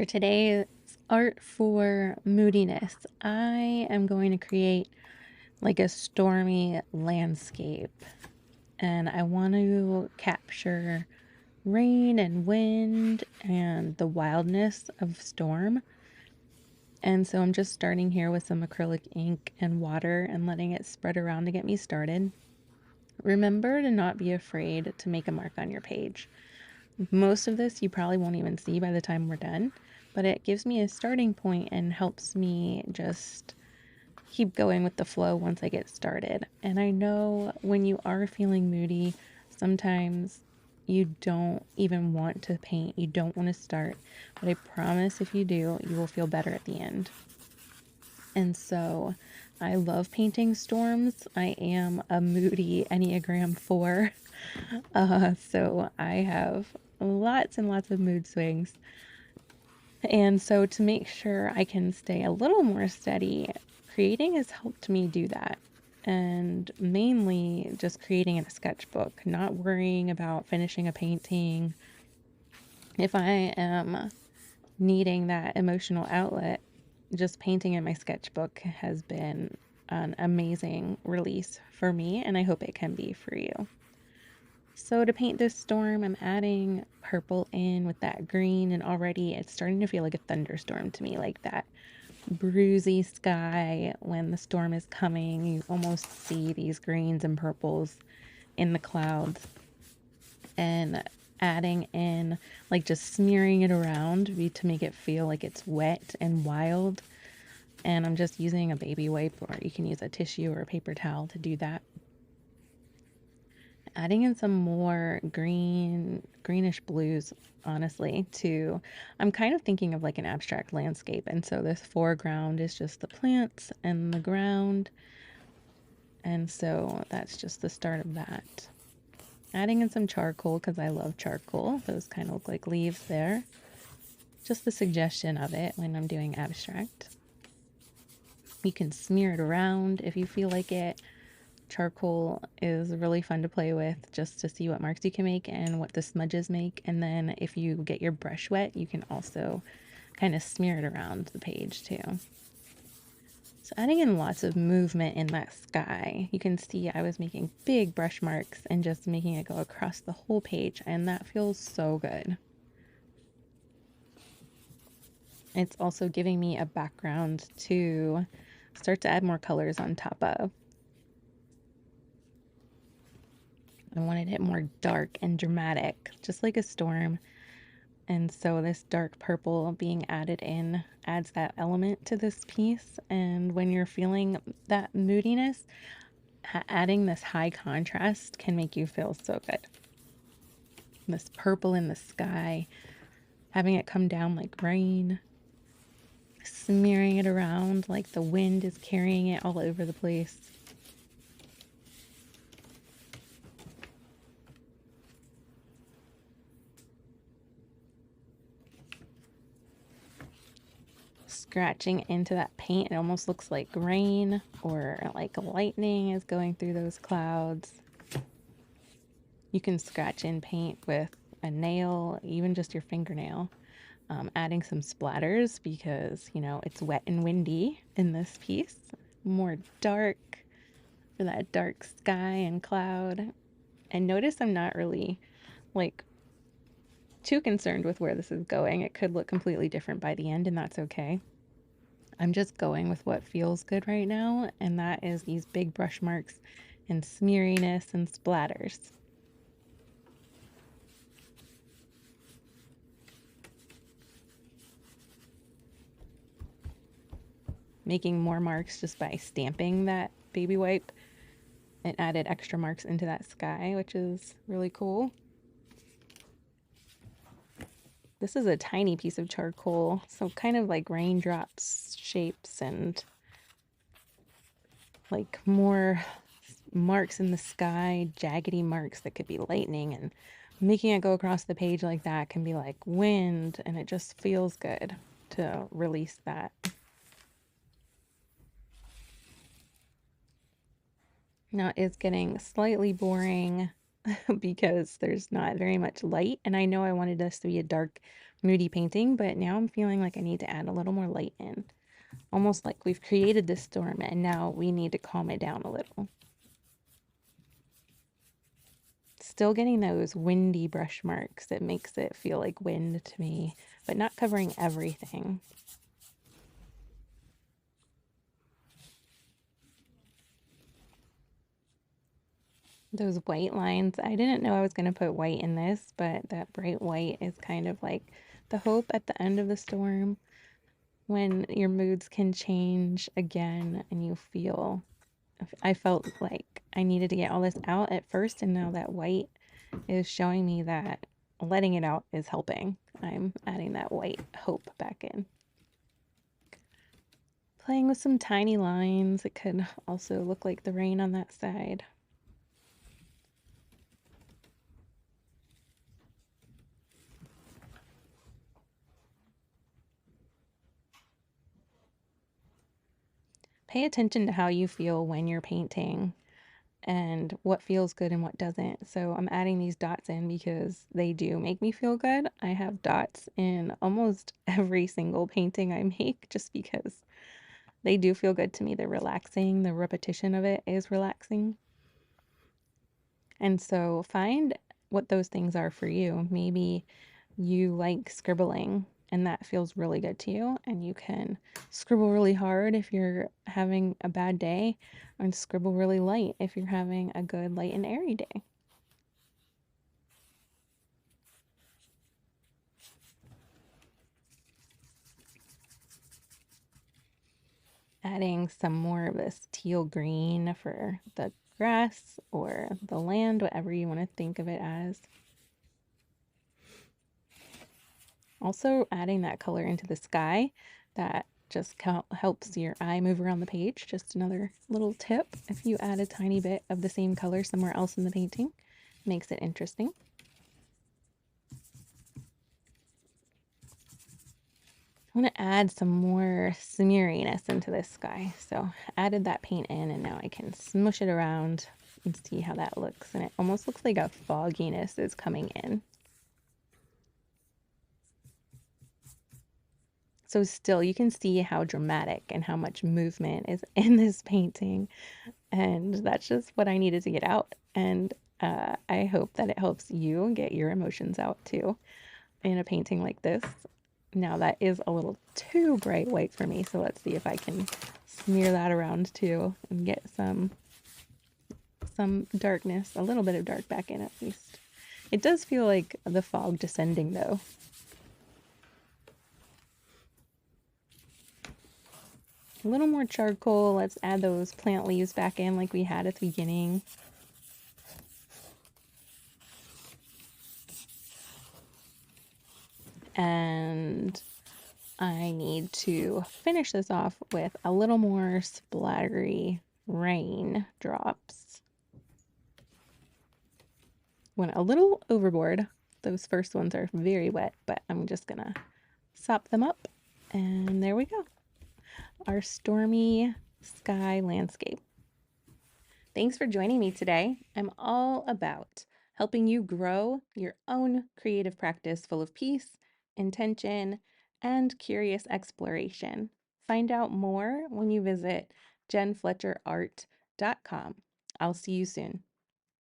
For today's art for moodiness, I am going to create like a stormy landscape, and I want to capture rain and wind and the wildness of storm. And so I'm just starting here with some acrylic ink and water and letting it spread around to get me started. Remember to not be afraid to make a mark on your page. Most of this you probably won't even see by the time we're done, but it gives me a starting point and helps me just keep going with the flow once I get started. And I know when you are feeling moody, sometimes you don't even want to paint, you don't want to start, but I promise if you do, you will feel better at the end. And so I love painting storms. I am a moody Enneagram 4. So I have lots and lots of mood swings. And so to make sure I can stay a little more steady, creating has helped me do that. And mainly just creating in a sketchbook, not worrying about finishing a painting. If I am needing that emotional outlet, just painting in my sketchbook has been an amazing release for me, and I hope it can be for you. So to paint this storm, I'm adding purple in with that green, and already it's starting to feel like a thunderstorm to me, like that bruisey sky when the storm is coming. You almost see these greens and purples in the clouds, and adding in, like just smearing it around to make it feel like it's wet and wild. And I'm just using a baby wipe, or you can use a tissue or a paper towel to do that. Adding in some more greenish blues, honestly, to, I'm kind of thinking of like an abstract landscape. And so this foreground is just the plants and the ground. And so that's just the start of that. Adding in some charcoal because I love charcoal. Those kind of look like leaves there. Just the suggestion of it when I'm doing abstract. You can smear it around if you feel like it. Charcoal is really fun to play with just to see what marks you can make and what the smudges make. And then if you get your brush wet, you can also kind of smear it around the page too. So adding in lots of movement in that sky, you can see I was making big brush marks and just making it go across the whole page, and that feels so good. It's also giving me a background to start to add more colors on top of. I wanted it more dark and dramatic, just like a storm. And so this dark purple being added in adds that element to this piece. And when you're feeling that moodiness, adding this high contrast can make you feel so good. This purple in the sky, having it come down like rain, smearing it around like the wind is carrying it all over the place. Scratching into that paint, it almost looks like rain or like lightning is going through those clouds. You can scratch in paint with a nail, even just your fingernail. Adding some splatters because, you know, it's wet and windy in this piece. More dark for that dark sky and cloud. And notice I'm not really like too concerned with where this is going. It could look completely different by the end, and that's okay. I'm just going with what feels good right now, and that is these big brush marks and smeariness and splatters. Making more marks just by stamping that baby wipe. It added extra marks into that sky, which is really cool. This is a tiny piece of charcoal, so kind of like raindrops shapes and like more marks in the sky, jaggedy marks that could be lightning, and making it go across the page like that can be like wind, and it just feels good to release that. Now it's getting slightly boring because there's not very much light, and I know I wanted this to be a dark moody painting, but now I'm feeling like I need to add a little more light in. Almost like we've created this storm and now we need to calm it down a little. Still getting those windy brush marks. It makes it feel like wind to me, but not covering everything. Those white lines, I didn't know I was going to put white in this, but that bright white is kind of like the hope at the end of the storm when your moods can change again and you feel. I felt like I needed to get all this out at first, and now that white is showing me that letting it out is helping. I'm adding that white hope back in. Playing with some tiny lines. It could also look like the rain on that side. Pay attention to how you feel when you're painting and what feels good and what doesn't. So I'm adding these dots in because they do make me feel good. I have dots in almost every single painting I make just because they do feel good to me. They're relaxing. The repetition of it is relaxing. And so find what those things are for you. Maybe you like scribbling and that feels really good to you, and you can scribble really hard if you're having a bad day, and scribble really light if you're having a good, light, and airy day. Adding some more of this teal green for the grass or the land, whatever you want to think of it as. Also adding that color into the sky, that just helps your eye move around the page. Just another little tip. If you add a tiny bit of the same color somewhere else in the painting, makes it interesting. I want to add some more smeariness into this sky. So added that paint in, and now I can smush it around and see how that looks. And it almost looks like a fogginess is coming in. So still you can see how dramatic and how much movement is in this painting. And that's just what I needed to get out. And I hope that it helps you get your emotions out too in a painting like this. Now that is a little too bright white for me, so let's see if I can smear that around too and get some darkness, a little bit of dark back in at least. It does feel like the fog descending though. A little more charcoal. Let's add those plant leaves back in like we had at the beginning. And I need to finish this off with a little more splattery rain drops. Went a little overboard. Those first ones are very wet, but I'm just gonna sop them up. And there we go. Our stormy sky landscape. Thanks for joining me today. I'm all about helping you grow your own creative practice full of peace, intention, and curious exploration. Find out more when you visit jenfletcherart.com. I'll see you soon.